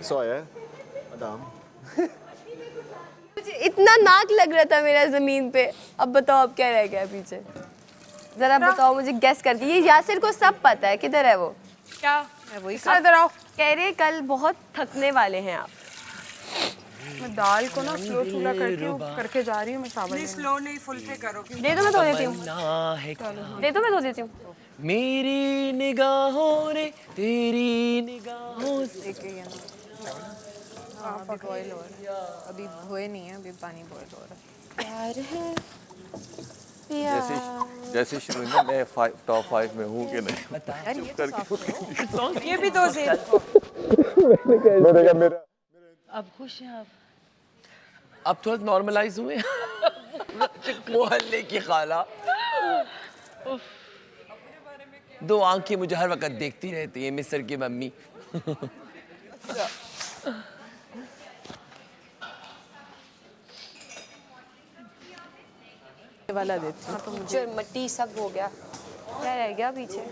100 है मैडम। मुझे इतना नाक लग रहा था मेरा जमीन पे। अब बताओ अब क्या रह गया पीछे। जरा बताओ मुझे, गेस करके। ये यासिर को सब पता है, किधर है वो? क्या मैं वही इधर आओ। कह रहे कल बहुत थकने वाले हैं आप। मैं दाल को ना स्लो चूल्हा करके जा रही हूँ। मैं सावन नहीं स्लो नहीं फुल पे करो। दे दो मैं धो देती हूँ। दे दो मैं धो देती हूँ। मेरी निगाहों ने तेरी निगाहों से अभी बॉईल हो रहा है, अभी धोए नहीं है, अभी पानी बॉईल हो रहा है। प्यार है जैसे शुरू में मैं टॉप 5 में हूँ कि नहीं। ये भी दो से अब खुश हैं आप? अब थोड़ा नॉर्मलाइज हुए मोहल्ले की खाला दो आंखें मुझे हर वक्त देखती रहती है, मिस्र की मम्मी। वाला देती हूँ। तो मुझे मट्टी सब हो गया, क्या रह गया पीछे?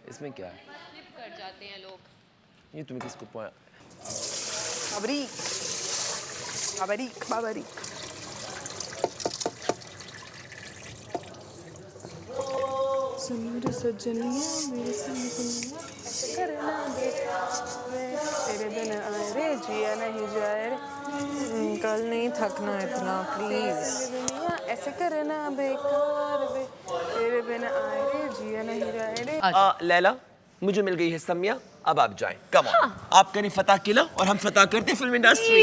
इसमें क्या है? कर जाते हैं लोग। ये तुम्हें किसको पॉइंट? बाबरीक बाबरीक बाबरीक। सुनो सजनिया मेरे सजनिया करना बेटा तेरे बिन आए रे जिया नहीं जाए रे। कल नहीं थकना इतना प्लीज। ऐसे करना बेकार वे तेरे बिन आए रे जिया नहीं जाए रे। लैला मुझे मिल गई है सम्या, अब आप जाएं। कम ऑन, आप करें फतह किला और हम फतह करते film industry.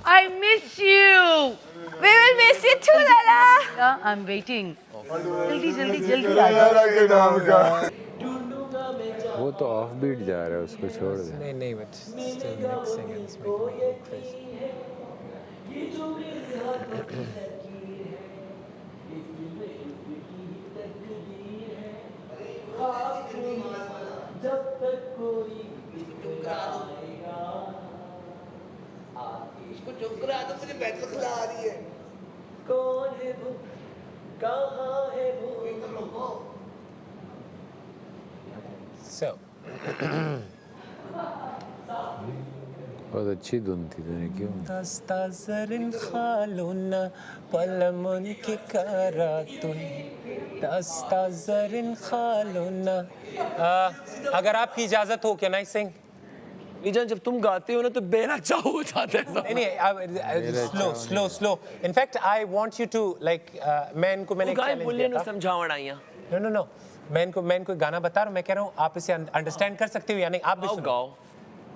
I miss you. We will miss you too, Lala. Yeah, I'm waiting. जल्दी जल्दी जल्दी आ जाओ। वो तो ऑफ बीट जा रहा है, उसको छोड़ दे। नहीं नहीं but still mixing and it's making me go crazy. इसको चुप करा दो, मुझे बैठ खिला आ रही है। कौन है वो, कहाँ है वो? So बहुत अच्छी धुन थी, तूने क्यों? दस्ता जरिन खालूना पलमन की करा तुम दस्ता जरिन खालूना। अगर आपकी इजाजत हो क्या नाइस सिंग? मीजान जब तुम गाते हो ना तो बेनचा हो जाता है। नहीं slow slow slow. In fact I want you to like मैं इनको मैंने चैलेंज दिया था। समझावण आईया। नो नो नो मैं इनको गाना बता रहा हूँ। मैं कह रहा हूँ आप इसे अंडरस्टैंड कर सकते हो या नहीं? आप भी गाओ।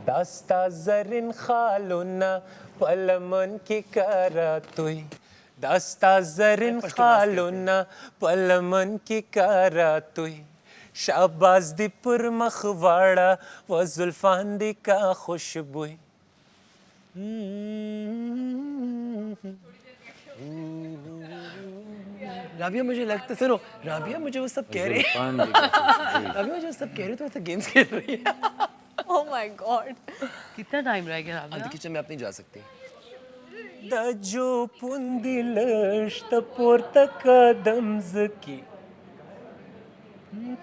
दस्ता जरिन खालूना पलमन की करा तुई दस्ता जरिन खालूना पलमन की करा तुई शाबाज दी पुर मखवाड़ा व जुल्फान दी का खुशबुई। राबिया मुझे लगता सुनो, राबिया मुझे वो सब कह रहे हैं। राबिया मुझे वो सब कह रहे तो ऐसे गेम्स खेल रही है। Oh my God. कितना टाइम रह गया अंदर किचन में आप नहीं जा सकती। दजो पुंदिलश तपोर्तका दमजकी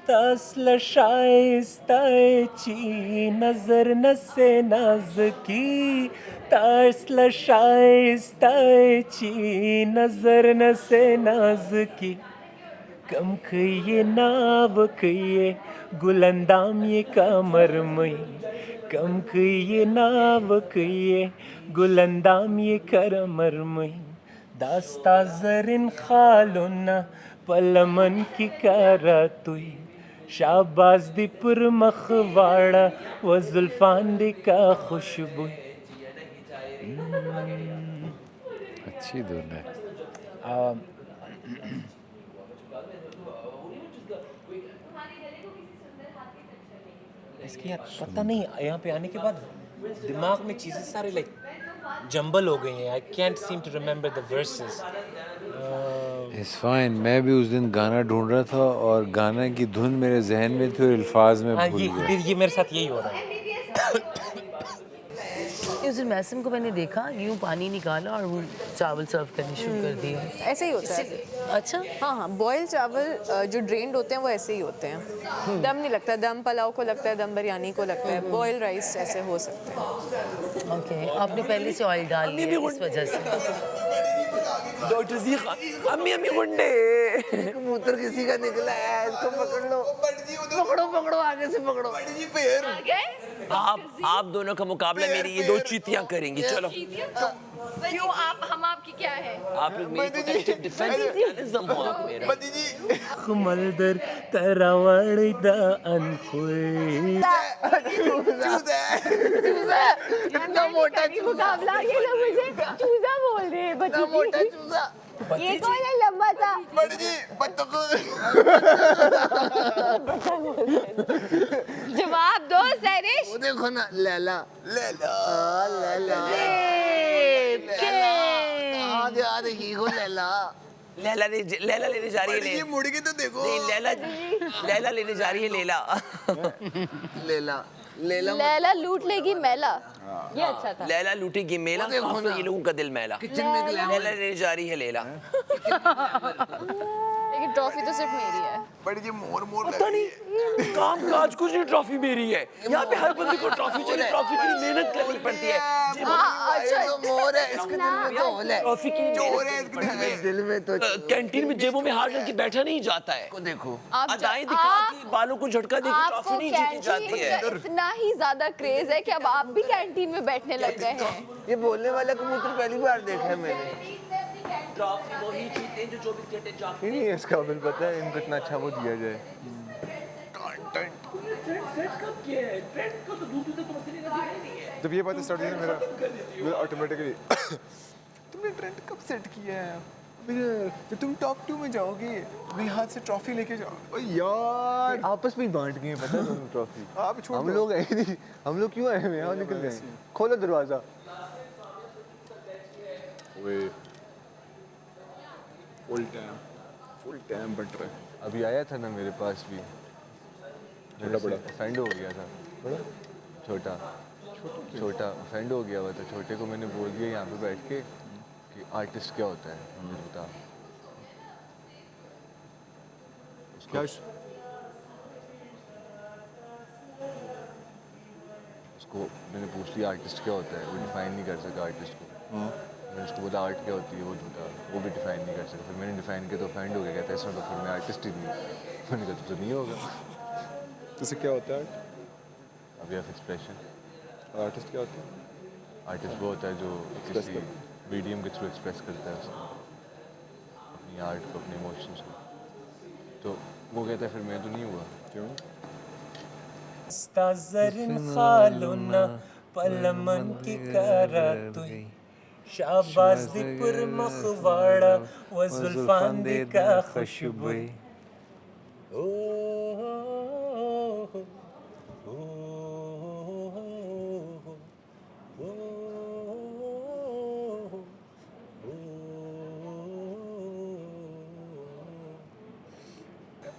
तास्ल शाइस्ताची नजर नसे नाजकी तास्ल शाइस्ताची नजर नसे नाजकी कम कहिए नाव कहिए गुलंदाम ये कामर मई कम कहिए नाव कहिए गुलंदाम ये करमर मई दास्ता जरिन खालुना पलमन की करा तुई शाबाज दी पुर मखवाड़ा व जुल्फान दी का खुशबू। अच्छी धुन है। इसकी पता नहीं यहाँ पे आने के बाद दिमाग में चीज़ें सारे लाइक जंबल हो गई हैं। I can't seem to remember the verses. It's fine. मैं भी उस दिन गाना ढूंढ रहा था और गाना की धुन मेरे जहन में थी और अल्फाज में भूल गया। ये मेरे साथ यही हो रहा है। उस दिन मैसम को मैंने देखा यूं पानी निकाला और वो चावल सर्व करने शुरू कर दिए। ऐसे ही होता है। अच्छा हाँ, बॉयल चावल जो ड्रेन्ड होते हैं वो ऐसे ही होते हैं। दम नहीं लगता, दम पुलाव को लगता है, दम बिरयानी को लगता है, बॉयल राइस ऐसे हो सकते हैं। ओके, आपने पहले से ऑयल डाल लिया इस वजह से। डॉक्टर जी अम्मी अम्मी गुंडे कबूतर किसी का निकला है, इसको पकड़ लो, पकड़ो पकड़ो आगे से पकड़ो। आप दोनों का मुकाबला मेरी ये दो चीतियां करेंगी। चलो क्यों हम आपकी क्या है? आप लोग मेरी प्रोटेक्टिव डिफेंस मैकेनिज्म हो आप मेरा। खमलदर तरावड़दा अनखुई इतना मोटा मुकाबला ये लोग मुझे चूजा बोल रहे हैं। इतना मोटा चूजा। ये कौन है लंबा था? बड़ी जी बत्तख। जवाब दो सैरिश। वो देखो ना लैला लैला लैला आधे आधे ही हो लैला। लैला लेने जा रही है। ये मुड़ के तो देखो। नहीं लैला लेने जा रही है लेला। लेला लैला लूट लेगी मैला। ये अच्छा था। लैला लूटेगी मेला, ये लोगों का दिल मैला। किचन में लैला लेने जा रही है लेला। लेकिन ट्रॉफी तो सिर्फ मेरी है। बड़ी जी मोर पता नहीं काम काज कुछ नहीं, ट्रॉफी मेरी है। यहाँ पे हर बंदे को ट्रॉफी चाहिए, ट्रॉफी के लिए मेहनत करनी पड़ती है। अच्छा मोर है इसके दिल में तो होल है, ट्रॉफी की जोर है इसके दिल में तो। कैंटीन में जेबों में हाथ डाल के बैठा नहीं जाता है। को देखो अदाएं दिखा के बालों को झटका दे के ट्रॉफी नहीं जीती जाती है। इतना ही ज्यादा क्रेज है कि अब आप भी कैंटीन में बैठने लग गए हैं। ये बोलने वाला कबूतर पहली बार देखा है मैंने। ट्रॉफी वही जीते हैं जो 24 घंटे जागते हैं। नहीं इस काबिल पता है इनको इतना अच्छा वो दिया जाए। जब ये बात स्टार्ट हुई ना मेरा ऑटोमेटिकली तुमने ट्रेंड कब सेट किया है? जब तुम टॉप 2 में जाओगे मेरे हाथ से ट्रॉफी लेके जाओ। ओ यार आपस में ही बांट गए पता है दोनों ट्रॉफी। आप छोड़ हम लोग आए नहीं, हम लोग क्यों आए हैं? यहाँ निकल गए। खोलो दरवाजा। फुल टाइम बट रहा है। अभी आया था ना मेरे पास भी, छोटा बड़ा ऑफेंड हो गया था। बड़ा छोटा ऑफेंड हो गया हुआ था। छोटे को मैंने बोल दिया यहाँ पे बैठ के कि आर्टिस्ट क्या होता है, मुझे बता। उसको मैंने पूछ लिया आर्टिस्ट क्या होता है, वो डिफाइन नहीं कर सका आर्टिस्ट को। मैंने उसको बोला आर्ट क्या होती है, वो झूठा, वो भी डिफाइन नहीं कर सका। फिर मैंने डिफाइन किया तो ऑफेंड हो गया, कहता है इसमें तो फिर मैं आर्टिस्ट ही नहीं। मैंने कहा तो नहीं होगा। तो इससे क्या होता है आर्ट? अभी आप एक्सप्रेशन। आर्टिस्ट क्या होता है? आर्टिस्ट वो होता है जो किसी मीडियम के थ्रू एक्सप्रेस करता है उसको, अपनी आर्ट को, अपने इमोशंस को। तो वो कहता है फिर मैं तो नहीं हुआ। क्यों? Stazzarin khaluna palaman ki karatui शाबाश दी पर मखवाड़ा व जुल्फान दी का खुशबू।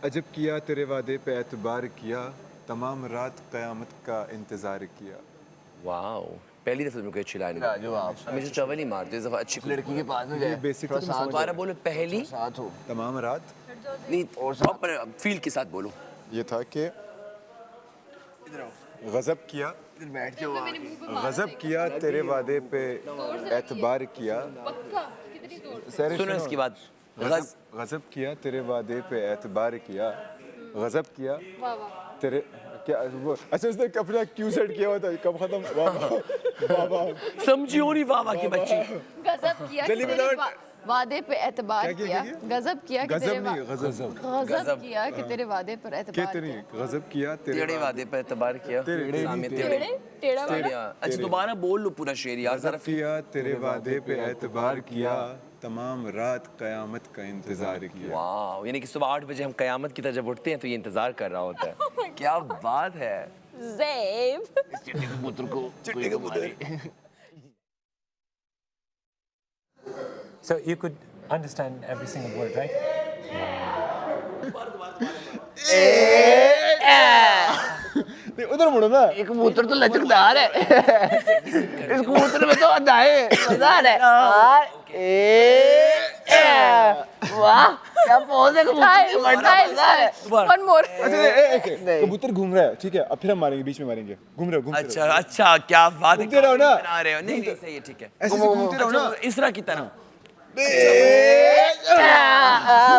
अजब किया तेरे वादे पे एतबार किया, तमाम रात क़यामत का इंतज़ार किया। वाओ, पहली दफा मुझे अच्छी लाइन हमेशा चवल ही मारते, इस दफा अच्छी लड़की के पास में जाए। बेसिक दोबारा बोलो, पहली साथ हो तमाम रात नहीं और प्रॉपर फील के साथ बोलो। ये था कि गज़ब किया, गज़ब किया तेरे वादे पे एतबार किया। सुनो इसके बाद गज़ब किया तेरे वादे पे एतबार किया, गज़ब किया तेरे क्या वो। अच्छा उसने अपना क्यू सेट किया हुआ था, कब खत्म। वाह समझी हो नहीं वाह की बच्ची। गजब किया कि तेरे वादे पे एतबार किया। गजब किया कि तेरे गजब किया कि तेरे वादे पर एतबार किया। गज़ब किया तेरे वादे पर एतबार किया। अच्छा दोबारा बोल लो पूरा शेर यार। गज़ब किया तेरे वादे पे एतबार किया, तमाम रात क़यामत का इंतज़ार किया। वाह, यानी कि सुबह 8 बजे हम क़यामत की तरह जब उठते हैं तो ये इंतजार कर रहा होता है। क्या बात है। ज़ेब चिट्टी कबूतर को चिट्टी कबूतर। So you could understand every single word, right? नहीं उधर मुड़ो ना। एक कबूतर तो लचकदार है। इस कबूतर में तो अदाए मजा आ रहा है। वाह क्या पोज है कबूतर। One more. अच्छा कबूतर घूम रहा है, ठीक है, अब फिर हम मारेंगे, बीच में मारेंगे, घूम रहे हो। अच्छा अच्छा क्या बात है, घूमते रहो ना। बना रहे हो। नहीं नहीं सही है, ठीक है, ऐसे घूमते रहो ना। इस तरह की तरह।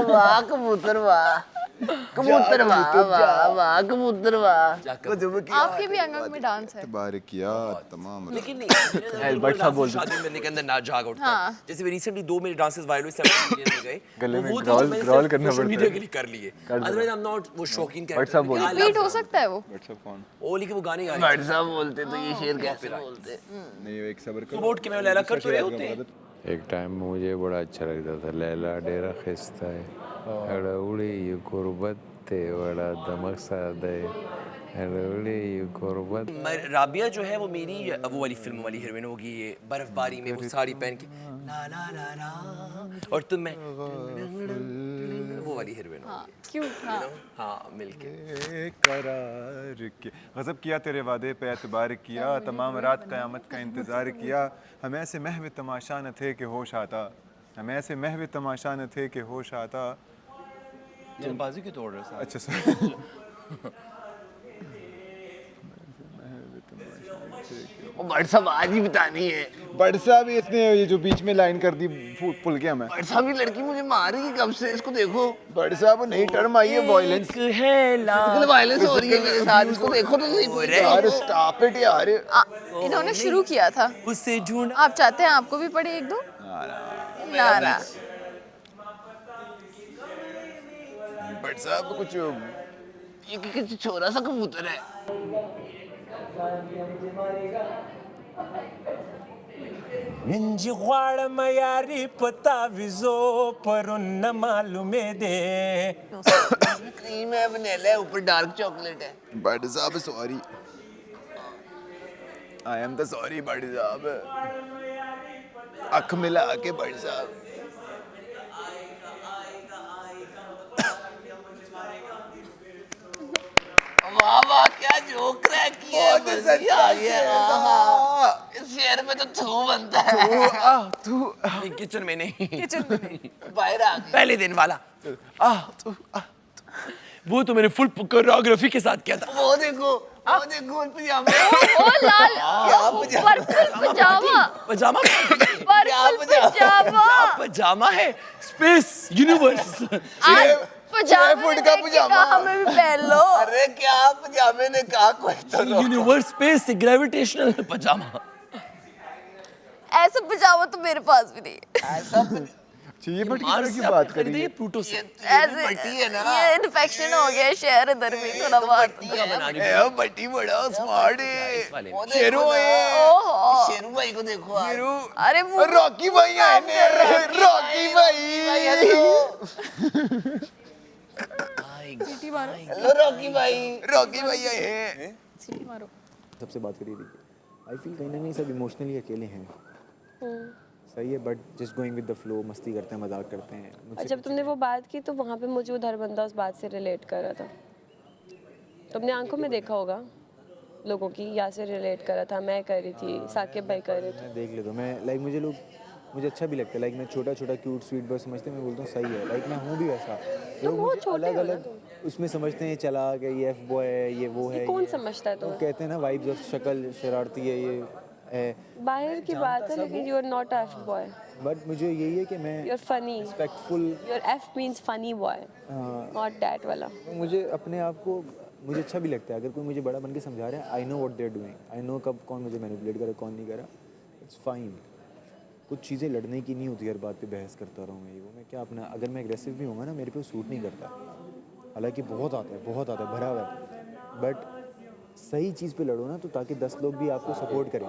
वाह कबूतर वाह, कबूतर वाह वाह वाह, कबूतर वाह। आपके भी अंग में डांस है। तबारक किया तमाम। लेकिन नहीं बट सब बोलते शादी में के अंदर ना जाग उठता है। जैसे भी रिसेंटली 2 मेरे डांसेस वायरल हुए 7 मिलियन में गए, गले में वो ग्रॉल करना सोशल पड़ता मीडिया है। के लिए कर लिए। अदरवाइज आई एम नॉट वो शौकीन बट सब बोलते रिपीट हो सकता है वो। व्हाट्सएप कौन? ओ लेकिन वो गाने गा बट सब बोलते तो ये शेर कैसे बोलते। नहीं एक सब्र करो। सुबह उठ के मैं लैला कर तो रहे होते हैं। एक टाइम मुझे बड़ा अच्छा लगता था लैला डेरा खिस्ता है अड़ा उड़े ये गुर्बत ते बड़ा दमक साद है अड़ा उड़े ये गुर्बत। राबिया जो है वो मेरी वो वाली फिल्म वाली हीरोइन होगी, ये बर्फबारी में वो साड़ी पहन के ला ला ला ला और तुम मैं वो वाली हीरोइन होगी। क्यूट। हाँ हाँ मिलके करार के गज़ब किया तेरे वादे पे एतबार किया, तमाम रात क़यामत का इंतज़ार किया, हम ऐसे महव तमाशा न थे कि होश आता, हम ऐसे महव तमाशा न थे कि होश आता। जल्दबाजी क्यों तोड़ रहे हो? अच्छा सर वो बट सब आज ही बतानी है। बड़सा भी इसने ये जो बीच में लाइन कर दी पुल गया मैं। बड़सा भी लड़की मुझे मार रही है कब से, इसको देखो। बड़सा वो नई टर्म आई है वायलेंस। फिजिकल वायलेंस हो रही है मेरे साथ, इसको देखो तो सही। यार स्टॉप इट यार। इन्होंने शुरू किया था। उससे ढूंढ आप चाहते हैं आपको भी पढ़े एक दो? ना ना बड़सा कुछ ये छोरा सा कबूतर है। मिंजी ख्वाड़ मयारी पता विजो पर न मालूमे दे। क्रीम है, वनीला है, ऊपर डार्क चॉकलेट है। बड़ी साहब sorry, I am the sorry बड़ी साहब। अख मिला के बड़ी साहब। वाह वाह क्या जोक क्रैक किया है, मजा आ गया। इस शेर में तो थू बनता है। तू किचन में नहीं, किचन में नहीं, बाहर आ गया। पहले दिन वाला वो तो मैंने फुल कोरियोग्राफी के साथ किया था। वो देखो पजामा। ओ लाल क्या पजामा पजामा पजामा पजामा है, स्पेस यूनिवर्स। पजामा का पजामा हमें भी पहन लो। अरे क्या पजामे ने कहा, कोई तो यूनिवर्स स्पेस ग्रेविटेशनल पजामा। ऐसा पजामा तो मेरे पास भी नहीं है। ऐसा ये बट की बात कर रही है। प्लूटो से ऐसे ये इन्फेक्शन हो गया शहर इधर भी थोड़ा बहुत। ए बटी बड़ा स्मार्ट है। शेरू ओहो शेरू भाई को देखो। शेरू अरे रॉकी भाई आए ने। रॉकी भाई हेलो रॉकी भाई आए हैं। सबसे बात करी थी। आई फील कहीं ना कहीं सब इमोशनली अकेले हैं। सही है but just going with the flow, मस्ती करते हैं, मजाक करते हैं। जब तुमने वो बात की तो वहाँ पे मुझे उधर बंदा उस बात से रिलेट कर रहा था। तुमने आंखों में देखा होगा लोगों की, यहाँ से रिलेट कर रहा था, मैं कर रही थी, साकिब भाई कर रहे थे। मैं देख लेता हूँ, मैं लाइक मुझे अच्छा भी लगता है। लाइक मैं छोटा क्यूट स्वीट बस समझते हैं, मैं बोलता हूँ सही है। लाइक मैं हूँ भी वैसा। लोग मुझे अलग उसमें समझते हैं, चला गया ये एफ बॉय है, ये वो है। कौन समझता है तो कहते हैं ना वाइब्स ऑफ शक्ल शरारती है, ये है बाहर की बात है, लेकिन you are not F boy. But मुझे यही है कि मैं you are funny, respectful. Your F means funny boy, not that वाला। मुझे अपने आप को मुझे अच्छा भी लगता है अगर कोई मुझे बड़ा बन के समझा रहा है। I know what they are doing, I know कब कौन मुझे मैनिपुलेट करे कौन नहीं करा। It's fine. कुछ चीज़ें लड़ने की नहीं होती, हर बात पे बहस करता रहूँ मैं, ये वो। मैं क्या अपना, अगर मैं एग्रेसिव भी हूँ ना, मेरे पे सूट नहीं करता। हालांकि बहुत आता है भरा हुआ है। बट सही चीज़ पे लड़ो ना, तो ताकि 10 लोग भी आपको सपोर्ट करें।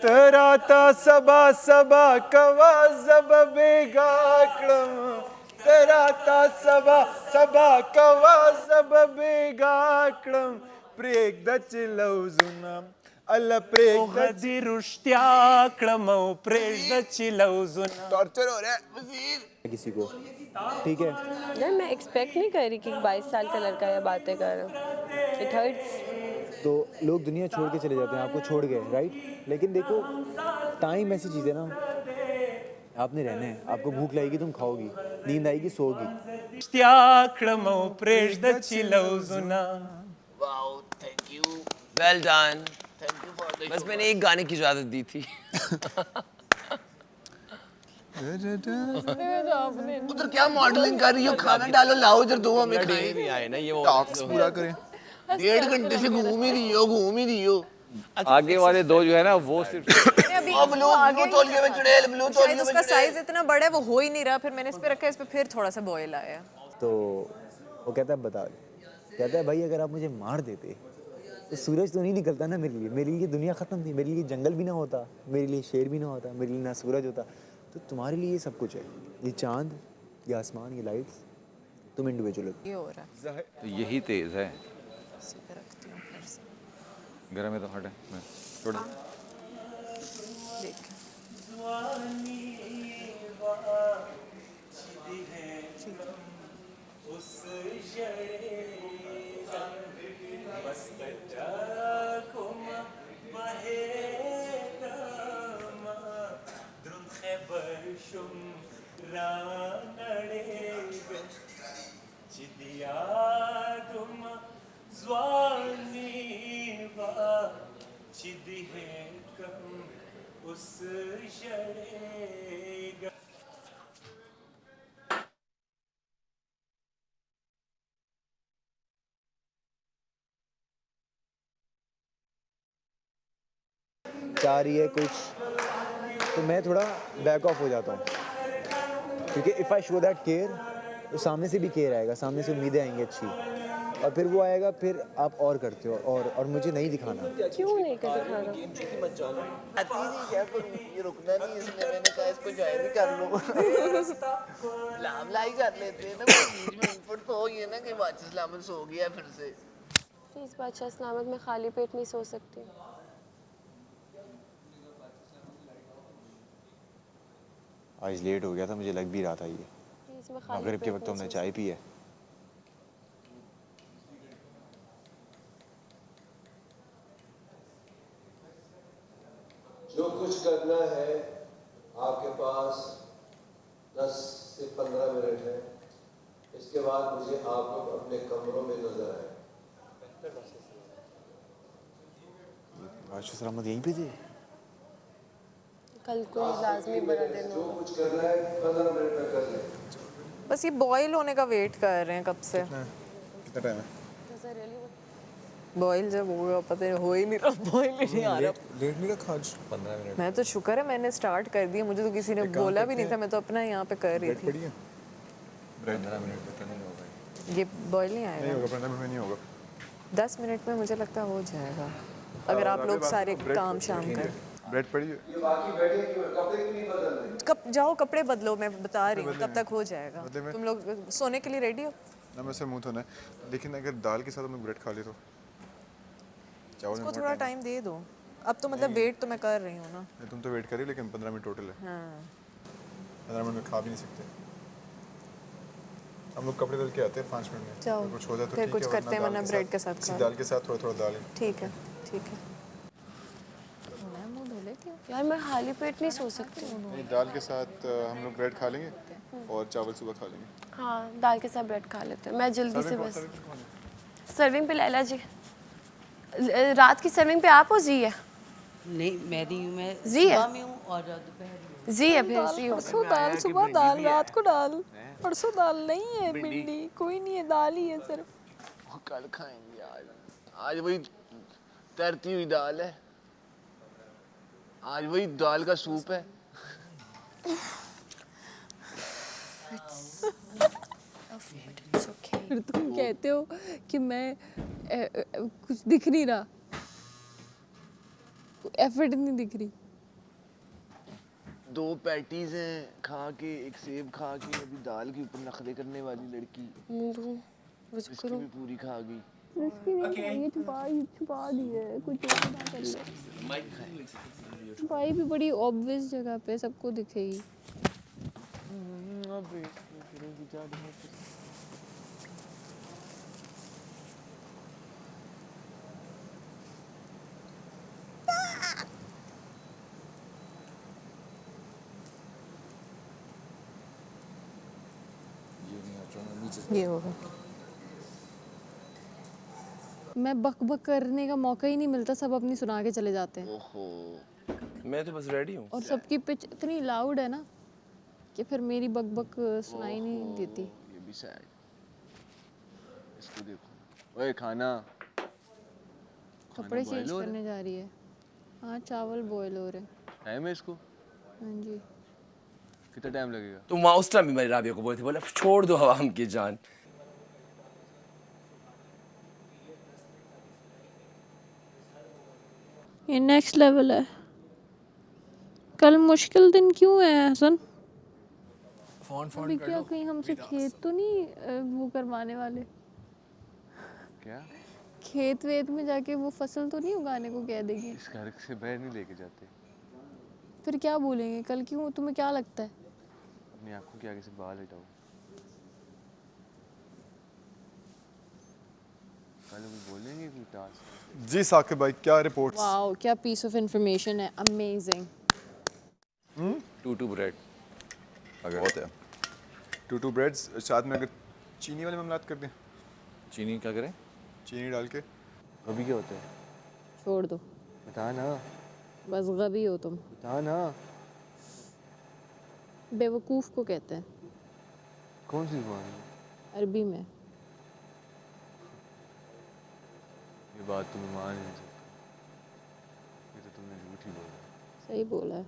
तराता सबा कवा जब बेगाकड़म, तराता सबा कवा जब बेगाकड़म, प्रेग दच लौजुना अल्ला प्रेग दची रुष्ट्याकड़मौ प्रेग दची लौजुना। टॉर्चर हो रहा है किसी को, ठीक है यार मैं एक्सपेक्ट नहीं कर रही कि 22 साल का लड़का ये बातें कर रहा है। It hurts. तो लोग दुनिया छोड़ के चले जाते हैं, आपको छोड़ गए, राइट? लेकिन देखो टाइम ऐसी चीज़ है ना, आपने रहना है, आपको भूख लगेगी तुम खाओगी, नींद आएगी सोओगी। Wow, thank you, well done, thank you for the बस मैंने एक गाने की इजाजत दी थी। उधर क्या मॉडलिंग कर रही हो? खाना डालो, लाओ इधर दो हमें खाए भी आए ना, ये वो टॉक्स पूरा करें। 1.5 घंटे से घूम ही रही हो। आगे वाले दो जो है ना वो सिर्फ ब्लू तौलिए में चुड़ैल, ब्लू शायद तौलिए में उसका चुड़ैल। साइज इतना बड़ा है वो हो ही नहीं रहा, फिर मैंने इस पे रखा, इस पे फिर थोड़ा सा बॉयल आया। तो वो कहता है बता, कहता है भाई अगर आप मुझे मार देते तो सूरज तो नहीं निकलता ना मेरे लिए दुनिया ख़त्म थी, मेरे लिए जंगल भी ना होता, मेरे लिए शेर भी ना होता, मेरे लिए ना सूरज होता। तो तुम्हारे लिए ये सब कुछ है, ये चांद, ये आसमान, ये लाइट्स, तुम इंडिविजुअल हो। ये हो रहा है, तो यही तेज है। इसी पे रखती हूँ फिर से। गरम है तो हट है, मैं छोड़ दे। देख चाह रही है कुछ, तो मैं थोड़ा बैक ऑफ हो जाता हूँ, क्योंकि if I show that care तो सामने से भी केयर आएगा, सामने से उम्मीदें आएंगी अच्छी, और फिर वो आएगा, फिर आप और करते हो और मुझे नहीं दिखाना। क्यों नहीं कर दिखाना? आती नहीं क्या, पर ये रुकना नहीं, इसलिए मैंने कहा इसको ज्वाइन ही कर लो। लामला ही कर लेते हैं ना, बीच में इनपुट तो हो ही है ना कि बादशाह सलामत सो गया फिर से। प्लीज़ बादशाह सलामत, मैं खाली पेट नहीं सो सकती। आज लेट हो गया था, मुझे लग भी रहा था ये प्लीज़ मैं खाली मगरिब के पेट वक्त नहीं हमने सो चाय पी है। जो कुछ करना है आपके पास 10 से 15 मिनट है, इसके बाद मुझे आप लोग अपने कमरों में नजर आए। बादशाह सलामत यहीं पे थे? कल को लाजमी बना देना। जो कुछ करना है 15 मिनट में कर लें। बस ये बॉयल होने का वेट कर रहे हैं कब से। कितना टाइम है? बॉयल जब होगा पता नहीं, हो ही नहीं रहा, बॉयल ही नहीं आ रहा। लेट नहीं रखा आज 15 मिनट। मैं तो शुक्र है मैंने स्टार्ट कर दिया, मुझे तो किसी ने बोला भी नहीं था, मैं तो अपना यहाँ पे कर रही थी। पड़ी है 15 मिनट में तो नहीं होगा, ये बॉयल नहीं नहीं आएगा, होगा 15 मिनट में नहीं होगा। 10 मिनट में मुझे लगता है हो जाएगा, अगर आप लोग सारे काम शाम कर। ब्रेड पड़ी है। ये बाकी बैठे क्यों, कपड़े क्यों नहीं बदल रहे? कब जाओ कपड़े बदलो, मैं बता रही हूँ कब तक हो जाएगा। बदले में। तुम लोग सोने के लिए रेडी हो? ना मैं से मुंह धोना है, लेकिन अगर दाल के साथ हम लोग ब्रेड खा ले तो चावल में उसको थोड़ा टाइम दे दो, अब तो मतलब वेट तो मैं कर रही हूँ ना। नहीं, तुम तो वेट करी, लेकिन 15 मिनट टोटल है। हाँ 15 मिनट में खा भी नहीं सकते हम लोग। कपड़े धुल के आते हैं 5 मिनट में। जाओ, अगर कुछ हो जाए तो फिर ठीक कुछ है, करते हैं, वरना ब्रेड के साथ इसी खा दाल के साथ थोड़ा थोड़ा दाल है। ठीक है ठीक है। मैं मुंह धो लेती हूँ। यार मैं खाली पेट नहीं सो सकती। नहीं, दाल के साथ हम लोग ब्रेड खा लेंगे और चावल सुबह खा लेंगे। हाँ दाल के साथ ब्रेड खा लेते हैं, मैं जल्दी से बस। सर्विंग पे लैला जी, रात की सर्विंग पे आप हो जी है? नहीं मैं नहीं हूँ, मैं जी है? सुबह में हूँ और दोपहर में। जी है फिर जी हो। परसों दाल, सुबह दाल, रात को दाल, परसों दाल नहीं है, भिंडी कोई नहीं है, दाल ही है सिर्फ। कल खाएंगे आज वही तैरती हुई दाल है, आज वही दाल का सूप है। फिर तुम कहते हो कि मैं कुछ दिख नहीं रहा, एफर्ट नहीं दिख रही। 2 पैटीज हैं खा के, एक सेब खा के, अभी दाल के ऊपर नखरे करने वाली लड़की इसकी भी पूरी खा गई। ये छुपा दी है, कुछ और ना कर ले। छुपाई भी बड़ी ऑब्वियस जगह पे सबको दिखेगी। ये होगा। मैं बक बक करने का मौका ही नहीं मिलता, सब अपनी सुना के चले जाते हैं। ओहो, मैं तो बस रेडी हूँ। और सबकी पिच इतनी लाउड है ना कि फिर मेरी बक बक सुनाई नहीं देती। ये भी सैड। इसको देखो। ओए खाना। कपड़े चेंज करने जा रही है। हाँ चावल बॉयल हो रहे हैं। टाइम है इसको? हाँ जी। कितना टाइम लगेगा? तुम वहाँ उस टाइम भी मेरी राबिया को बोले थे, बोला छोड़ दो हवाम की जान। ये नेक्स्ट लेवल है। कल मुश्किल दिन क्यों है हसन? अभी क्या कहीं हमसे खेत तो नहीं वो करवाने वाले? क्या? खेत वेत में जाके वो फसल तो नहीं उगाने को कह देगी? इस घर से बाहर नहीं लेके जाते। फिर क्या बोलेंगे कल? क्यों, तुम्हें क्या लगता है? अपनी आंखों के आगे से बाल हटाओ। कल वो बोलेंगे कोई टास्क। जी साकिब भाई, क्या रिपोर्ट्स? वाओ, क्या पीस ऑफ इंफॉर्मेशन है, अमेजिंग। टू ब्रेड बहुत है। 2 ब्रेड्स, साथ में अगर चीनी वाले मामलात कर दें। चीनी क्या करें? चीनी डाल के। अभी क्या होता है? छोड़ दो, बता ना। बस गबी हो तुम। बता ना। बेवकूफ़ को कहते हैं। कौन सी जुबान में? अरबी में। ये बात तुम्हें मान नहीं सकता। ये तो तुमने झूठ ही बोला। सही बोला है।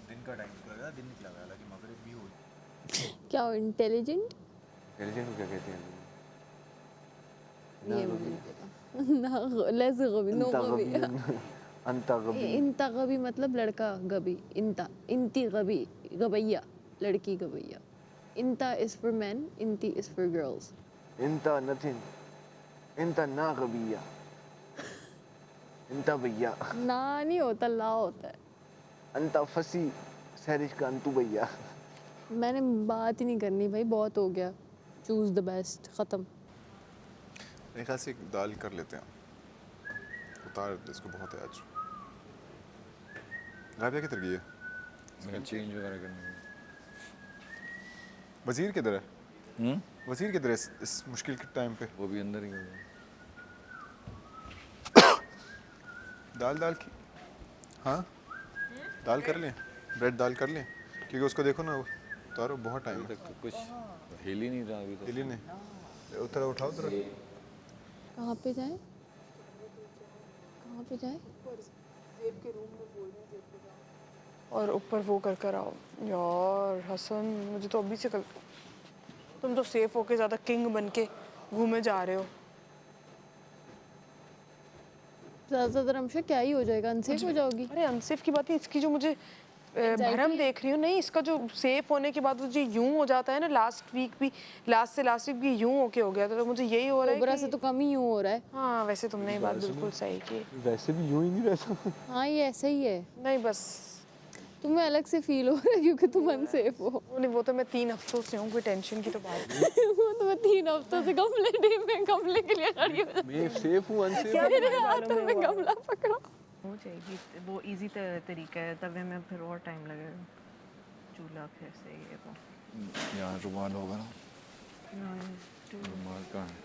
दिन का टाइम लगा, दिन निकला हुआ है, हालांकि मगरिब भी हो। क्या हो इंटेलिजेंट? इंटेलिजेंट को क्या कहते हैं? ये मुझे नहीं पता। ना लेस गबी, नो गबी। अंता गबी। इंता गबी मतलब लड़का गबी। इंता, इंती गबी, गबैया, लड़की गबैया। इंता इज फॉर मेन, इंती इज फॉर गर्ल्स। इंता नथिंग, इंता ना गबिया, इंता भैया। ना नहीं होता, ला होता है। अंता फसी सैरिश का अंतु भैया। मैंने बात ही नहीं करनी भाई, बहुत हो गया। चूज द बेस्ट, ख़त्म। मेरे ख्याल से एक दाल कर लेते हैं, उतार दे इसको, बहुत है आज। राबिया किधर गई है? मैं चेंज वगैरह करने। वज़ीर किधर है? वज़ीर किधर है इस मुश्किल के टाइम पे? वो भी अंदर ही होगा। दाल की हाँ दाल कर लें, ब्रेड दाल कर लें, क्योंकि उसको देखो ना, उतारो, बहुत टाइम तक तो कुछ हिल ही नहीं रहा अभी तक। हिल ही नहीं। उतारो, उठाओ उधर। कहाँ पे जाएं? कहाँ पे जाएं? और ऊपर वो कर कर आओ यार। हसन, मुझे तो अभी से कल, तुम तो सेफ होके ज़्यादा किंग बन के घूमे जा रहे हो। ज़्यादा रमशा क्या ही हो जाएगा, अनसेफ हो जाओगी। अरे अनसेफ की बात नहीं, इसकी जो मुझे भरम देख रही हूँ, नहीं इसका जो सेफ होने के बाद जो यूं हो जाता है ना, लास्ट वीक भी यूं होके हो गया था, तो मुझे यही हो रहा है कोबरा से तो कम ही यूं हो रहा है। हाँ वैसे तुमने ये बात बिल्कुल सही की। वैसे भी यूं ही नहीं रहता। हाँ ये ऐसा ही है। नहीं बस तुम्हें अलग से फील हो रहा है क्योंकि तुम अनसेफ हो। नहीं, वो तो मैं 3 हफ्तों से हूँ, कोई टेंशन की तो बात नहीं। वो तो मैं 3 हफ्तों से गमले के लिए खड़ी हूँ। मैं सेफ हूँ, अनसेफ? मेरे हाथों में गमला पकड़ो। हो जाएगी, वो इजी तरीका है, तवे में फिर और टाइम लगेगा। चूल्हा फिर से ये वो। यहाँ रुमाल होगा ना? रुमाल कहाँ है?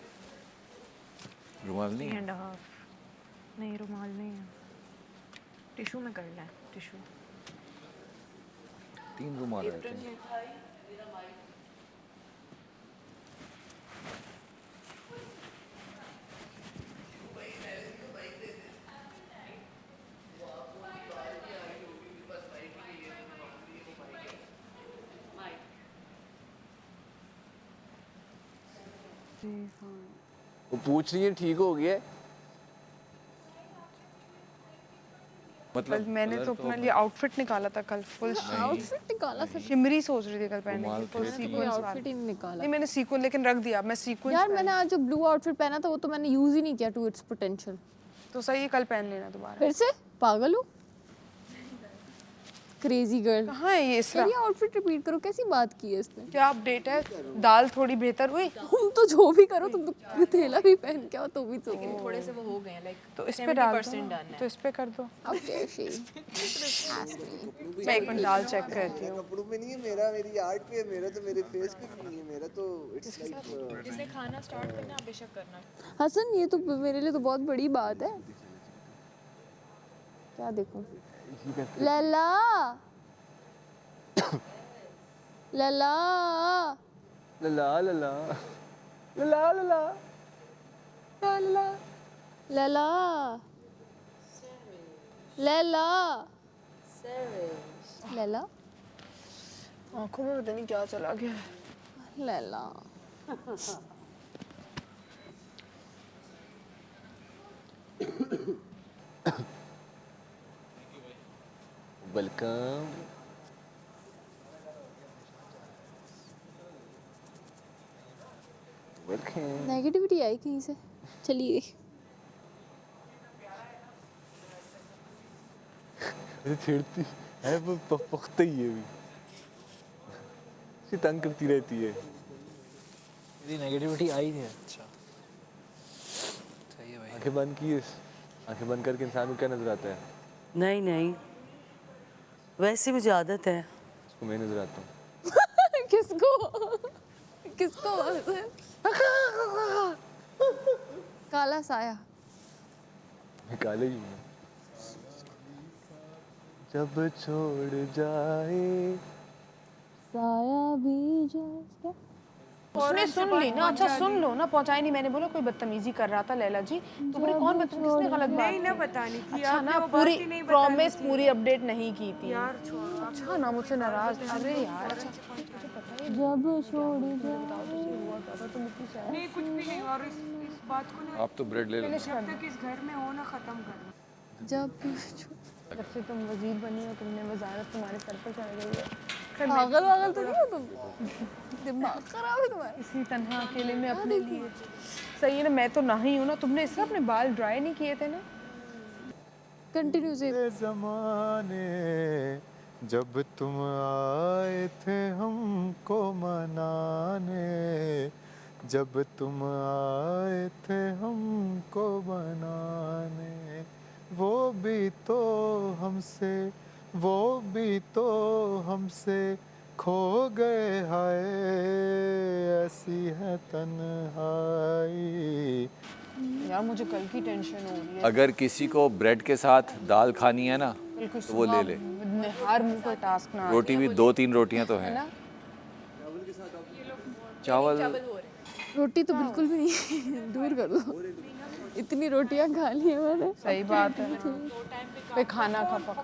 रुमाल नहीं है? 3.5 नहीं, रुमाल नहीं है। टिशू में कर लें, टिशू। 3 रुमाल रहते हैं। वो पूछ रही है ठीक हो गया? मतलब मैंने तो अपने लिए आउटफिट निकाला था कल, फुल आउटफिट निकाला था। शिमरी सोच रही थी कल पहनने की, फुल कोई सीक्वेंस वाला। आउटफिट ही नहीं निकाला। नहीं मैंने सीक्वेंस लेकिन रख दिया, मैं सीक्वेंस यार मैंने आज जो ब्लू आउटफिट पहना था वो तो मैंने यूज ही नहीं किया टू इट्स पोटेंशियल। तो सही है, कल पहन लेना दोबारा। फिर से पागल हो? Crazy girl. कहाँ है ये इसरा? ये आउटफिट रिपीट करो, कैसी बात की है इसने? क्या अपडेट है? दाल थोड़ी बेहतर हुई? तुम तो जो भी करो, तुम तो थैला भी पहन के आओ तो भी तो। लेकिन थोड़े से वो हो गए हैं लाइक तो इस पे डाल दो, 70% डन है। तो इस पे कर दो। Okay she. मैं एक मिनट दाल चेक करती हूँ। कपड़ों में नहीं है मेरा, मेरी आर्ट पे है, मेरा तो मेरे फेस पे भी नहीं है, मेरा तो इट्स लाइक जिसने खाना स्टार्ट करना है बेशक करना। हसन ये तो मेरे लिए तो बहुत बड़ी बात है। क्या देखूं? लला लला लला लला लला लला लला लला लला लला आँखों में पता नहीं क्या चला गया है। लला वेलकम। वेलकम। नेगेटिविटी आई कहीं से, चलिए। छेड़ती है वो, पकता ही है भी, इसे तंग करती रहती है। मेरी नेगेटिविटी आई थी। अच्छा सही है भाई। आंखें बंद की, आंखें बंद करके इंसान को क्या नजर आता है? नहीं नहीं, वैसे मुझे आदत है। उसको मैं नजर आता हूँ। किसको किसको? काला साया। मैं काले ही हूँ। जब छोड़ जाए साया भी जाए। उसने सुन ली ना। अच्छा सुन लो ना, पहुंचाई नहीं। मैंने बोला कोई बदतमीजी कर रहा था लैला जी, तो बोले कौन बदतमीजी, किसने गलत बात नहीं ना बतानी थी। अच्छा ना, पूरी प्रॉमिस पूरी अपडेट नहीं की थी यार। अच्छा ना, मुझसे नाराज। अरे यार अच्छा जब छोड़ जाए। नहीं कुछ भी नहीं। और इस बात को ना आप तो ब्रेड ले लो। जब तक इस घर में हो ना खत्म कर दो। जब से तुम वजीर बनी हो, तुमने वजारत तुम्हारे सर पर चढ़ गई है। पागल वागल तो नहीं हो तुम? दिमाग खराब है तुम्हारा। इसी तन्हा अकेले में अपने लिए सही है ना। मैं तो नहीं हूँ ना। तुमने इससे अपने बाल ड्राई नहीं किए थे ना? कंटिन्यू से। ज़माने जब तुम आए थे हमको मनाने, जब तुम आए थे हमको बनाने, वो भी तो हमसे खो गए, हाय ऐसी है तन्हाई। यार मुझे कल की टेंशन हो रही है। अगर किसी को ब्रेड के साथ दाल खानी है ना, बिल्कुल तो वो ले ले। हर मुंह पर टास्क ना आ रोटी भी 2-3 रोटियां तो हैं। चावल रोटी तो बिल्कुल भी नहीं। दूर कर दो, इतनी रोटियां खा ली है मैंने। सही बात है। कोई खाना खा पका।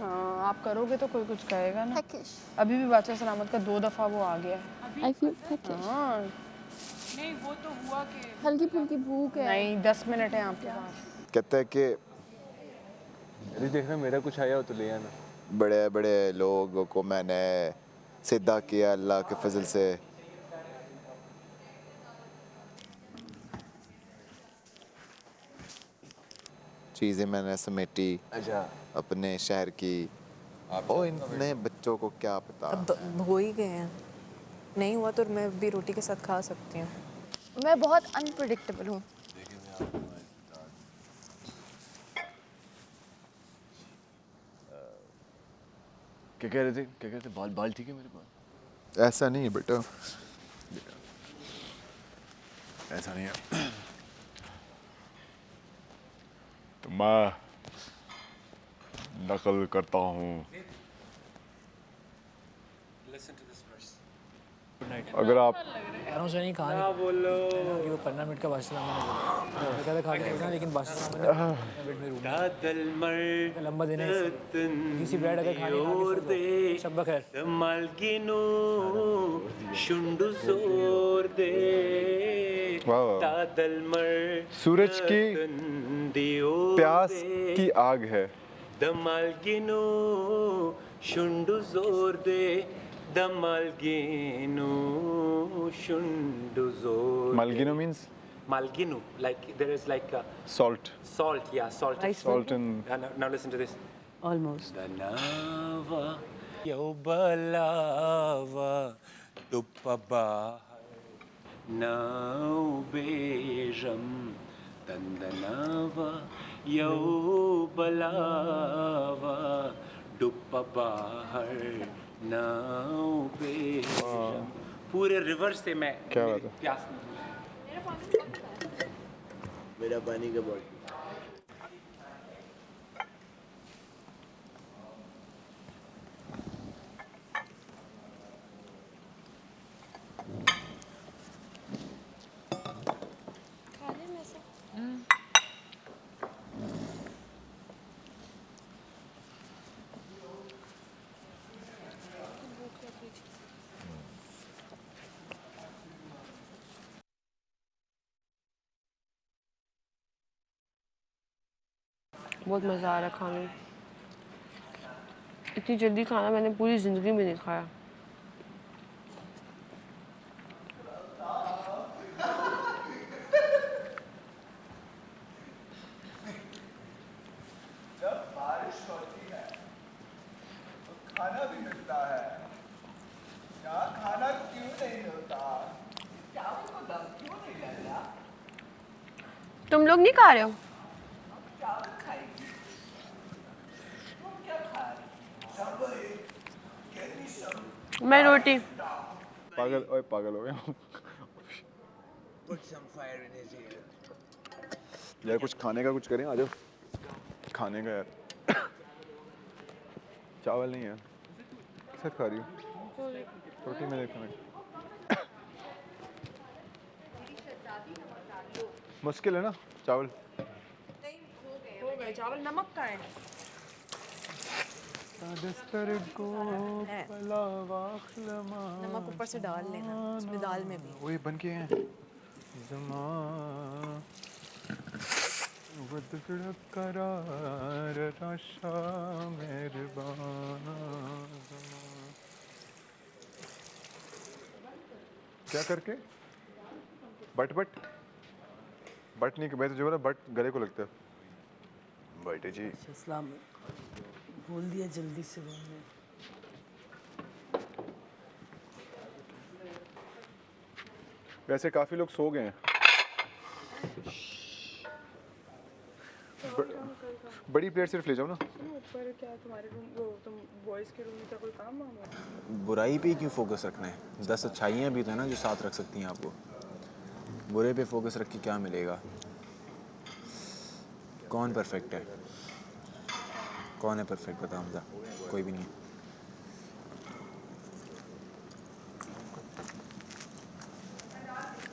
हाँ आप करोगे तो कोई कुछ कहेगा ना। अभी भी बादशाह सलामत का 2 दफा वो आ गया है। I feel peckish। हाँ नहीं वो तो हुआ कि हल्की फुल्की भूख है। नहीं 10 मिनट है आपके पास। कहता है कि अरे देखना मेरा कुछ आया हो तो ले आना। बड़े बड़े लोगों को मैंने सीधा किया अल्लाह के फजल से। चीज़ें मैंने समेटी अच्छा अपने शहर की। ओ इतने बच्चों को क्या पता। अब हो ही गए हैं। नहीं हुआ तो मैं भी रोटी के साथ खा सकती हूँ। मैं बहुत अनप्रेडिक्टेबल हूँ। क्या कह रहे थे? क्या कह रहे थे? बाल ठीक है मेरे पास? ऐसा नहीं है बेटा, ऐसा नहीं है। तो मैं नकल करता हूँ। अगर आप नहीं कहा नहीं बोलो कि वो 15 मिनट का बादशाह मैंने बोला खा के देखना, लेकिन बादशाह ने लंबा देना है। किसी ब्रेड अगर खाने शब बखैर मालकिनो शुंडु जोर दे तादलमर सूरज की प्यास की आग है। दमालगिनो शुंडु जोर दे दमालगिनो शुंडु जोर। Malgino means Malgino, like there is like a salt. salt, yeah, salt. Salt and Now listen to this. Almost Danawa, Yobalawa, Dupabahar, Naubejam, Dandanava, Yobalawa, Dupabahar, Naubejam. पूरे रिवर से मैं क्या बात है? प्यास मेरा पानी का बॉटल बहुत मज़ा आ रहा है खाने में। इतनी जल्दी खाना मैंने पूरी ज़िंदगी में नहीं खाया। जब बारिश होती है तो खाना भी मिलता है, यहाँ खाना क्यों नहीं मिलता? चावल को दम क्यों नहीं लगता? तुम लोग नहीं खा रहे हो? चावल खाएगी, तुम क्या खा रही? मैं रोटी। पागल, ओए पागल हो गया। Put some fire in his ear. यार कुछ खाने का कुछ करें, आ जाओ खाने का यार। चावल नहीं है, सब खा रही हूँ रोटी में देखो मैं। मुश्किल है ना चावल। हो गए चावल। नमक का है नमक ऊपर से डाल लेना उसमें दाल में भी। वही बन के हैं करार राशा मेहरबाना क्या करके बट नहीं, मैं तो जो बोला बट गले को लगता है। बैठे जी। इस्लाम बोल दिया जल्दी से बोलने। वैसे काफी लोग सो गए हैं। बड़ी प्लेट सिर्फ ले जाओ ना। ऊपर क्या तुम्हारे रूम वो तुम बॉयज के रूम में क्या कोई काम वाम है? बुराई पे ही क्यों फोकस रखना है? 10 अच्छाइयाँ भी तो है ना जो साथ रख सकती हैं आपको। बुरे पे फोकस रख के क्या मिलेगा? कौन परफेक्ट है? कौन है परफेक्ट? बता मुझे। कोई भी नहीं है।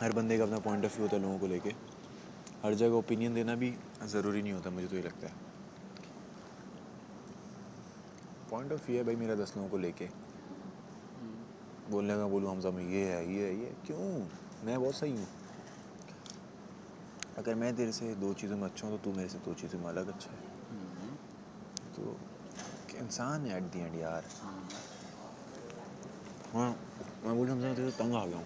हर बंदे का अपना पॉइंट ऑफ व्यू होता है लोगों को लेके। हर जगह ओपिनियन देना भी ज़रूरी नहीं होता, मुझे तो ये लगता है। पॉइंट ऑफ व्यू है भाई मेरा 10 लोगों को लेके। बोलने का बोलूँ हमजा में ये है क्यों? मैं बहुत सही हूँ। अगर मैं तेरे से 2 चीज़ों में अच्छा हूँ तो तू मेरे से 2 चीज़ों में अलग अच्छा है। तो इंसान है एट दी एंड यार। हाँ मैं बोलूँ हमजा मैं तेरे से तंग आ गया हूँ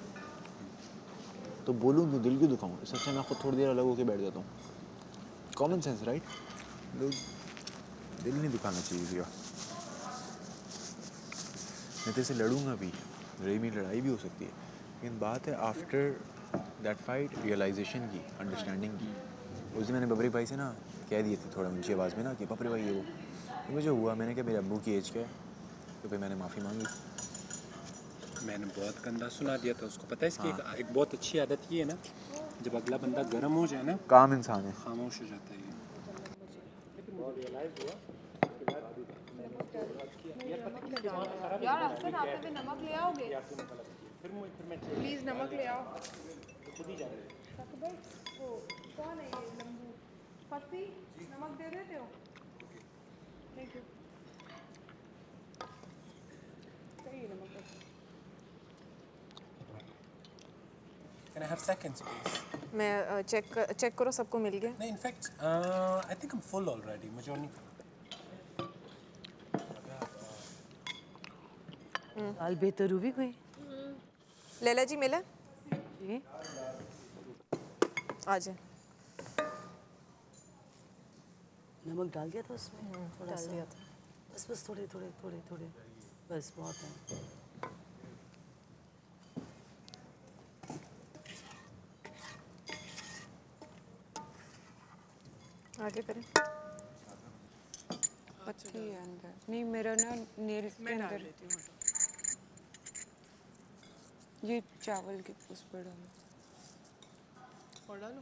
तो बोलूँ तो दिल क्यों दुखाऊँ? इससे अच्छा मैं खुद थोड़ी देर अलग होकर बैठ जाता हूँ। Common sense right? लोग दिल नहीं दुखाना चाहिए किसी का। मैं तेरे से लड़ूंगा भी, मेरी लड़ाई भी हो सकती है, लेकिन बात है आफ्टर दैट फाइट रियलाइजेशन की, अंडरस्टैंडिंग की। उस दिन मैंने बबरी भाई से ना कह दिए थे थोड़ा ऊंची आवाज़ में ना कि बबरी भाई ये वो, तो मुझे हुआ, मैंने कहा मेरे अब्बू की एज क्या है, तो फिर मैंने माफ़ी मांगी। मैंने बहुत गंदा सुना दिया था उसको। पता है इसकी एक बहुत अच्छी आदत ये है ना, जब अगला बंदा गर्म हो जाए ना, काम इंसान है, खामोश हो जाता है ये। यार अक्सर आप भी नमक ले आओगे? प्लीज नमक ले आओ। खुद ही जाएंगे। कौन है ये लंबू? फसी नमक दे देते हो? Thank you. सही है नमक। Can I have seconds, please? मैं चेक करो सबको मिल गया? नहीं, in fact, I think I'm full already. मुझे और नहीं खाना। दाल बेहतर हुई कोई? लैला जी मिला? जी। आ जाए। नमक डाल दिया था उसमें? थोड़ा डाल सा दिया था। बस थोड़े थोड़े थोड़े थोड़े, बस बहुत है। आगे करें। पत्ती है अंदर। नहीं मेरा ना नेल्स के अंदर ये चावल के उस पर डालो। और डालो।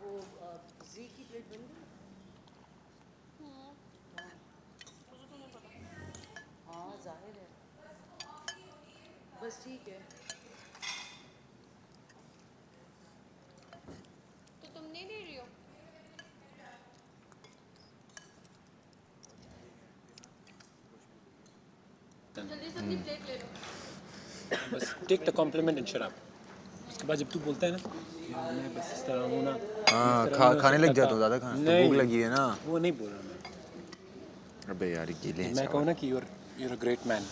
वो जी की प्लेट बन गई? हाँ जाहिर है, बस ठीक है। तो तुम नहीं ले रही हो? जल्दी से अपनी प्लेट ले लो। बस take the compliment and shut up. उसके बाद जब तू बोलता है ना कि मैं बस इस तरह हूँ ना, हाँ खाने लग जाता हूँ ज़्यादा खाना, तो भूख लगी है ना। वो नहीं बोल रहा मैं। अबे यार गिले हैं। मैं कहूँ ना कि you're a great man,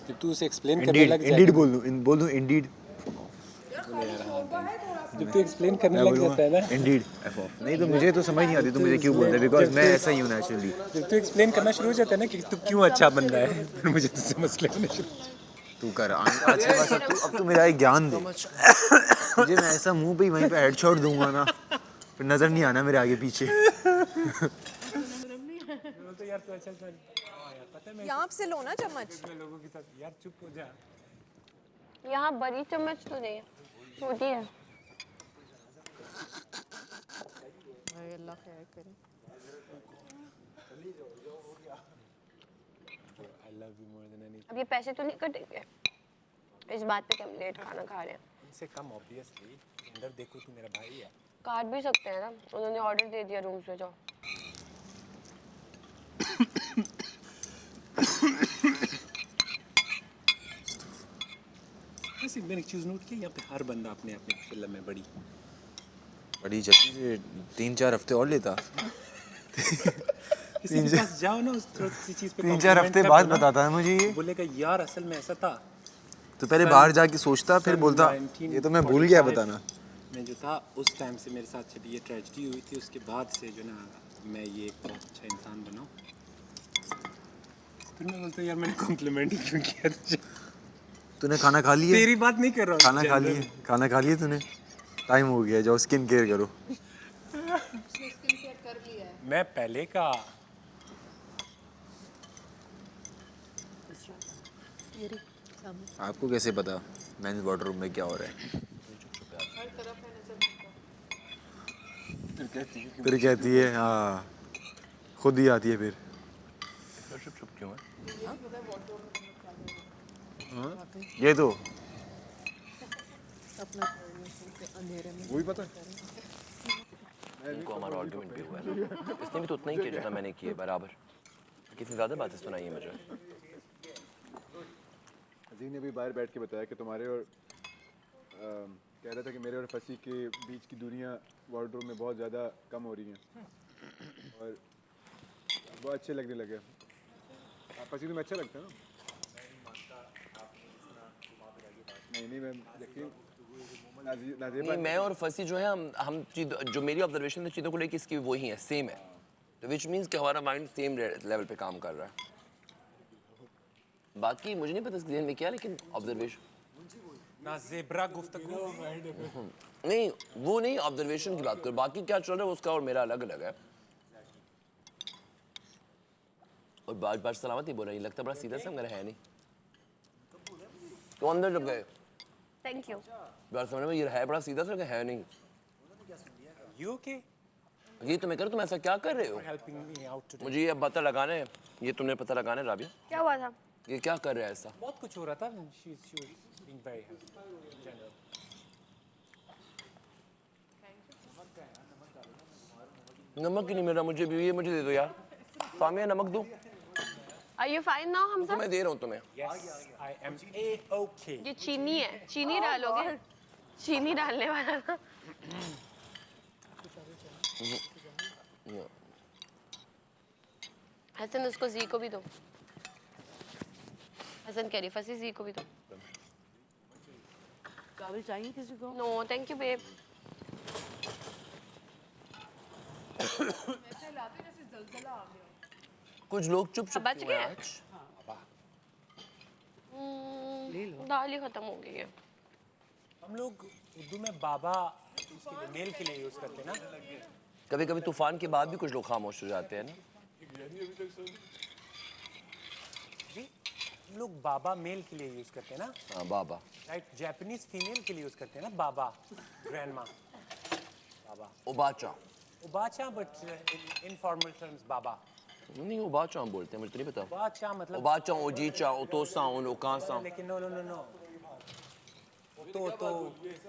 जब तू उसे एक्सप्लेन करने लग जाए, इंडीड बोल दूँ इंडीड। जब तू एक्सप्लेन करने लग जाता है ना, इंडीड नहीं तो मुझे तो समझ नहीं आती तू मुझे क्यों बोलता है, बिकॉज मैं ऐसा ही हूँ नेचुरली। जब तू एक्सप्लेन करना शुरू हो जाता है ना कि तू क्यों अच्छा बंदा है, फिर मुझे तुझसे मसले होने शुरू। तू कर आज के बाद अब तू मेरा एक ज्ञान दे मुझे, मैं ऐसा मुंह पे ही वहीं पे हेडशॉट दूंगा ना, फिर नजर नहीं आना मेरे आगे पीछे। तो यार तू अच्छा यार पता है मैं यहाँ से लो ना चम्मच। लोगों के साथ यार चुप हो जा। यहाँ बड़ी चम्मच तो नहीं है, छोटी है। भाई अल्लाह खैर करे। अब ये पैसे तो नहीं कटेंगे इस बात पे कि हम लेट खाना खा रहे हैं? इनसे कम ऑब्वियसली, अंदर देखो तू मेरा भाई है। काट भी सकते हैं ना, उन्होंने ऑर्डर दे दिया रूम से जाओ। वैसे मैंने एक चीज़ नोट की, यहाँ पे हर बंदा अपने अपने फिल्म में बड़ी जल्दी से 3-4 हफ्ते और लेता। किसी के पास जाओ ना, उस किसी चीज़ पे 3-4 हफ्ते बाद बताता है मुझे ये। बोलेगा यार असल में ऐसा था। तो पहले बाहर जाके सोचता, फिर बोलता ये तो मैं भूल गया बताना। मैं जो था उस टाइम से मेरे साथ जब ये ट्रेजेडी हुई थी, उसके बाद से जो ना मैं ये एक बहुत अच्छा इंसान बना। फिर मैं बोलता यार मैंने कॉम्प्लीमेंट क्यों किया तुझे? तूने खाना खा लिया? तेरी बात नहीं कर रहा हूँ। खाना खा लिया तूने? टाइम हो गया, जाओ स्किन केयर करो। उसने स्किन केयर कर लिया है। मैं पहले का आपको कैसे पता मेंस वार्डरोब में क्या हो रहा है? हर तरफ है नजर। फिर कहती है हाँ, खुद ही आती है फिर। चुप क्यों है? ये तो वही पता है। इनको हमारा आर्गुमेंट भी हुआ है ना, इसने भी तो उतना ही किया जितना मैंने किया बराबर। कितनी ज़्यादा बातें सुनाई है मुझे। अजीम ने भी बाहर बैठ के बताया कि तुम्हारे और कह रहा था कि मेरे और फसी के बीच की दूरियां वार्डरोब में बहुत ज़्यादा कम हो रही हैं और बहुत अच्छे लगने लगे। फसी तुम्हें अच्छा लगता है ना? नहीं मैं यकीन नहीं, मैं और फसी जो है हम जो मेरी ऑब्जर्वेशन है चीज़ों को लेकर इसकी वही है, सेम है, तो विच मीन्स कि हमारा माइंड सेम लेवल पे काम कर रहा है। बाकी मुझे नहीं पता इसके ज़हन में क्या, लेकिन ऑब्जर्वेशन ना ज़ेब्रा गुफ्तगू नहीं, वो नहीं, ऑब्जर्वेशन की बात करो। बाकी क्या चल रहा है उसका और मेरा अलग अलग है। और बार बार सलामत ही बोल रही, लगता बड़ा सीधा सा मेरा है नहीं। तो अंदर जब गए थैंक यू। बात समझ में ये है बड़ा सीधा सा है नहीं। You okay? ये तो मैं कर, तुम ऐसा क्या कर रहे हो? Helping me out today. मुझे ये पता लगाना है, ये तुमने पता लगाना है राबिया। क्या हुआ था? ये क्या कर रहा है ऐसा? बहुत कुछ हो रहा था। She was being very helpful in general. नमक ही नहीं मेरा, मुझे भी ये मुझे दे दो यार। सामिया नमक दो। Are you fine now हम तो सब? मैं दे रहा हूँ तुम्हें। Yes, I am A-okay. ये चीनी है, चीनी डालोगे? चीनी डालने वाला था। हसन उसको जी को भी दो। हसन कह रही फंसी जी को भी तो। काबिल चाहिए किसी को? No thank you babe. कुछ लोग चुप चुप बच क्यों गए? हैं आज? दाल ही खत्म हो गई है। हम लोग उर्दू में बाबा उसके लिए मेल के लिए यूज करते हैं ना। कभी कभी तूफान के बाद भी कुछ लोग खामोश हो जाते हैं ना। जी हम लोग बाबा मेल के लिए यूज करते हैं ना। हाँ बाबा। राइट जापानीज फीमेल के लिए यूज करते हैं ना बाबा ग्रैंडमा बाबा ओबाचा। ओबाचा बट इन इनफॉर्मल टर्म्स बाबा। नहीं ओबाचा हम बोलते हैं, मुझे तो नहीं पता। ओबाचा मतलब ओबाचा ओजीचा ओतोसा ओकासा। लेकिन नो नो नो नो ओतो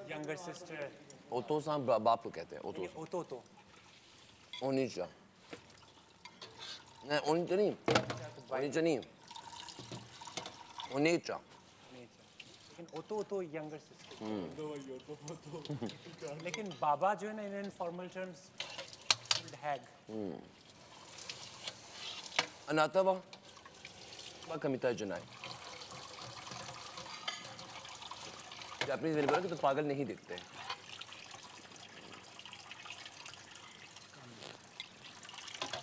यंगर सिस्टर। ओतोसा बाप को कहते हैं ओतोसा। ओतो ओनीचा नहीं ओनीचा नहीं ओनीचा नहीं ओनीचा। लेकिन ओतो यंगर सिस्टर। लेकिन बाबा जो है ना इन इनफॉर्मल टर्म्स हैग। अनाथवा कमिता जनाए। जापानीज मैंने बोला कि तो पागल नहीं दिखते हैं।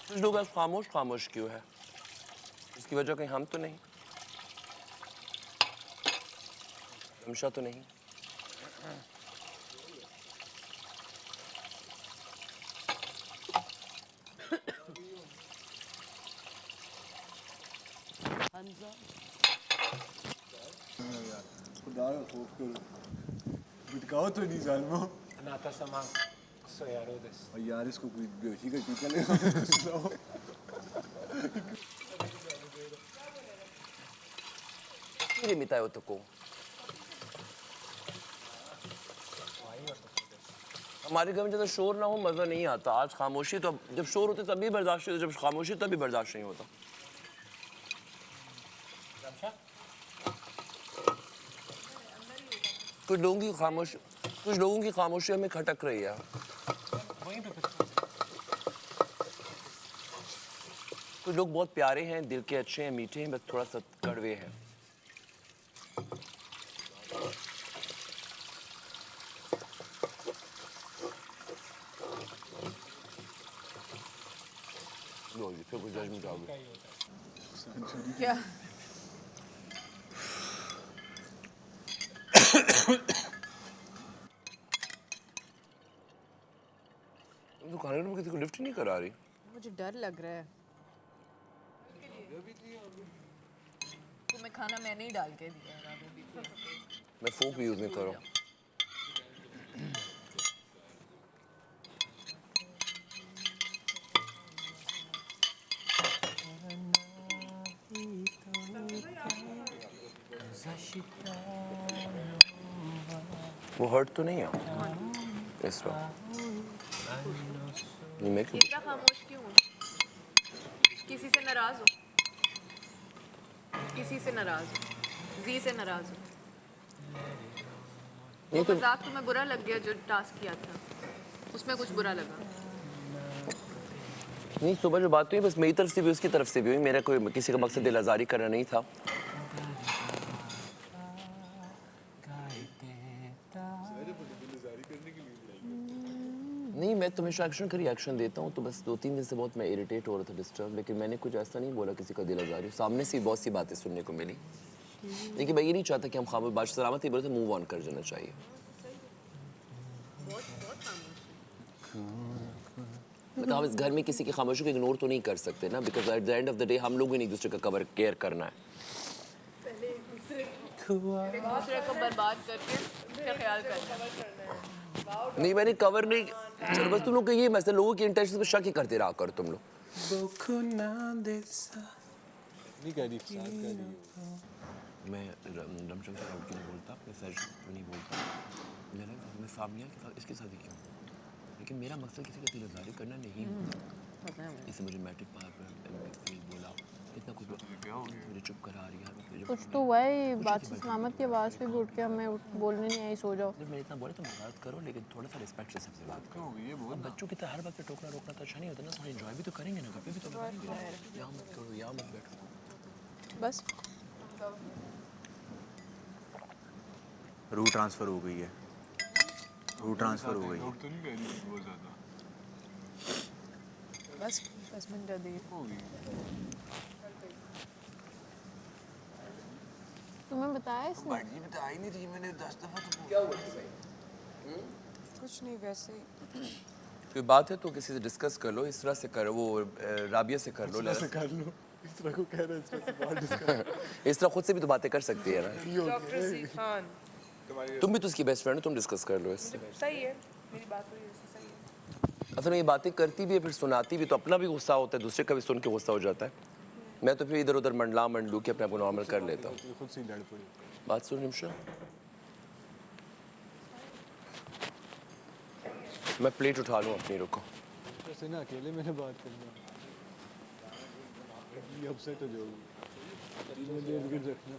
कुछ लोग आज खामोश खामोश क्यों है? इसकी वजह कहीं हम तो नहीं, हमेशा तो नहीं। खुदा का खौफ करो, बिटकाओ तो नहीं जालिमो। नाता समा सोयारो दिस। और यार इसको कोई बेहोशी का टीका लगा सुनाओ। मेरे मितायो तो को हमारे घर में जब शोर ना हो मज़ा नहीं आता। आज खामोशी तो जब शोर होते तभी बर्दाश्त होता, जब खामोशी तभी बर्दाश्त नहीं होता। कुछ लोगों की खामोशी हमें खटक रही है। कुछ लोग बहुत प्यारे हैं, दिल के अच्छे हैं, मीठे हैं, बस थोड़ा सा कड़वे हैं। लो जी फिर कुछ जजमेंट आ गया। क्या? तो खाने में किसी को लिफ्ट नहीं करा रही। मुझे डर लग रहा है। तुम्हें खाना मैंने ही डाल के दिया है। मैं फोक भी यूज नहीं कर रहा हूँ। वो हर्ट तो नहीं है इस तरह। मैं क्यों इतना खामोश क्यों हो? किसी से नाराज हो? किसी से नाराज हो? जी से नाराज हो? नहीं तो मजाक तुम्हें बुरा लग गया जो टास्क किया था, उसमें कुछ बुरा लगा? नहीं, सुबह जो बात हुई बस मेरी तरफ से भी उसकी तरफ से भी हुई। मेरा कोई किसी का मकसद दिल आज़ारी करना नहीं था। नहीं, मैं तो हमेशा एक्शन का रिएक्शन देता हूँ, तो बस 2-3 दिन से बहुत मैं इरिटेट हो रहा था, डिस्टर्ब। लेकिन मैंने कुछ ऐसा नहीं बोला किसी का दिल आज़ारी। सामने से बहुत सी बातें सुनने को मिली, लेकिन मैं ये नहीं चाहता कि हम खामोश बात सलामत ही बोले तो मूव ऑन कर जाना चाहिए। मतलब हम इस घर में किसी की खामोशी को इग्नोर तो नहीं कर सकते ना, because at the end of the day हम लोग भी एक दूसरे का कवर केयर करना है। पहले एक दूसरे को बर्बाद करके फिर ख्याल करना है। नहीं, मैंने कवर नहीं। चलो बस तुम लोग का ये मसला, लोगों की इंटेंशन पे शक ही करते रहा कर तुम लोग। मैं रमशम से राउट की नहीं बोलता, मैं सर्च नहीं बोलता, मैं फामिया के साथ इसके साथ ही क्यों। लेकिन मेरा मकसद किसी का दिल आज़ारी करना नहीं है। इससे मुझे मैट्रिक पास बोला, इतना कुछ मुझे चुप करा रही है। कुछ तो हुआ है, बात से सलामत की आवाज़ पे भी उठ के हमें बोलने नहीं आई, सो जाओ। जब मैं इतना बोले तो बात करो, लेकिन थोड़ा सा रिस्पेक्ट से सबसे बात करो। ये बहुत बच्चों की तरह हर वक्त टोकना रोकना तो अच्छा नहीं होता ना। थोड़ा एंजॉय भी तो करेंगे ना, गप्पे भी तो लगाएंगे। यहाँ मत करो, यहाँ मत बैठो। बस रूट ट्रांसफ़र हो गई है, रूट ट्रांसफ़र हो गई है। तो नहीं कह रही बहुत ज़्यादा। बस 10 मिनट देर तुम्हें बताया इसने? जी बता ही नहीं रही मैंने 10 दफ़ा तो क्या हुआ कुछ नहीं वैसे ही। कोई बात है तो किसी से डिस्कस कर लो, इस तरह से करो, वो राबिया से कर लो, कर लो, इस तरह को कह रहे हैं, इस तरह से बात डिस्कस। इस तरह खुद से भी तो बातें कर सकती है ना। डॉक्टर सीखान तुम भी तो उसकी बेस्ट फ्रेंड हो, तुम डिस्कस कर लो इससे। सही है, मेरी बात हुई उससे सही है। असल में ये बातें करती भी है फिर सुनाती भी, तो अपना भी गुस्सा होता है, दूसरे का भी सुन के गुस्सा हो जाता है। मैं तो फिर इधर उधर मंडला मंडलू के अपने आप को नॉर्मल कर लेता हूँ। खुद से लड़ पड़ी। बात सुन निमिषा, मैं प्लेट उठा लूँ अपनी, रुको। ऐसे ना अकेले मैंने बात करना, ये अपसेट हो जाओगी, रखना।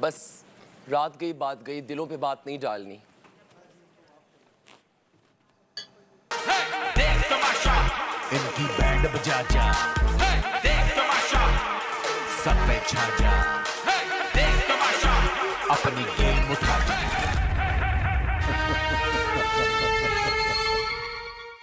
बस रात गई बात गई, दिलों पे बात नहीं डालनी। इनकी बैंड बजा जा, देख तमाशा, सब पे छा जा, देख तमाशा, अपनी गेम उठा जा।